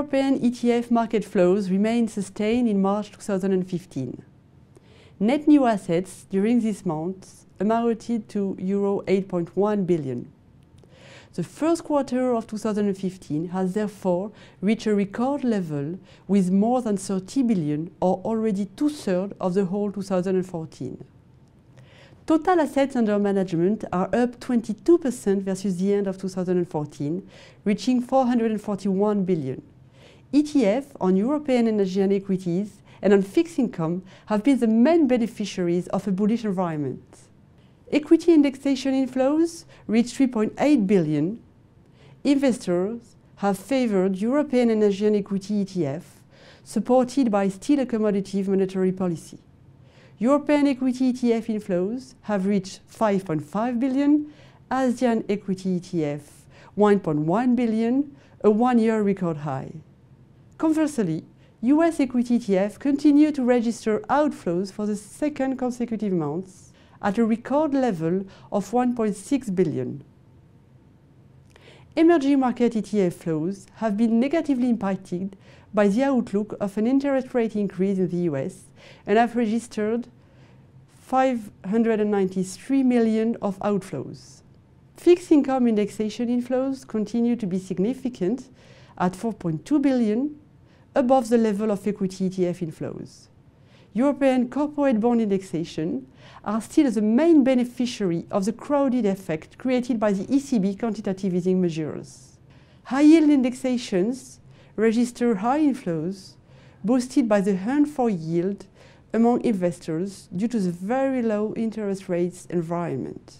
European ETF market flows remained sustained in March 2015. Net new assets during this month amounted to Euro 8.1 billion. The first quarter of 2015 has therefore reached a record level with more than 30 billion, or already two-thirds of the whole 2014. Total assets under management are up 22% versus the end of 2014, reaching 441 billion. ETF on European energy and equities and on fixed income have been the main beneficiaries of a bullish environment. Equity indexation inflows reached 3.8 billion. Investors have favored European energy and equity ETF, supported by still accommodative monetary policy. European equity ETF inflows have reached 5.5 billion, Asian equity ETF 1.1 billion, a one-year record high. Conversely, US equity ETF continue to register outflows for the second consecutive month at a record level of 1.6 billion. Emerging market ETF flows have been negatively impacted by the outlook of an interest rate increase in the US and have registered 593 million of outflows. Fixed income indexation inflows continue to be significant at 4.2 billion, above the level of equity ETF inflows. European corporate bond indexation are still the main beneficiary of the crowded effect created by the ECB quantitative easing measures. High-yield indexations register high inflows, boosted by the hunt for yield among investors due to the very low interest rates environment.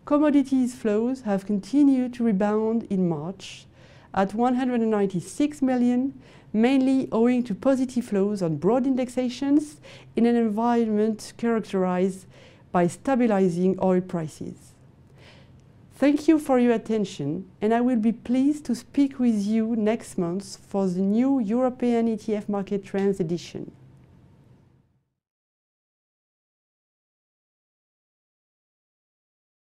Commodities flows have continued to rebound in March at 196 million, mainly owing to positive flows on broad indexations in an environment characterized by stabilizing oil prices. Thank you for your attention, and I will be pleased to speak with you next month for the new European ETF Market Trends edition.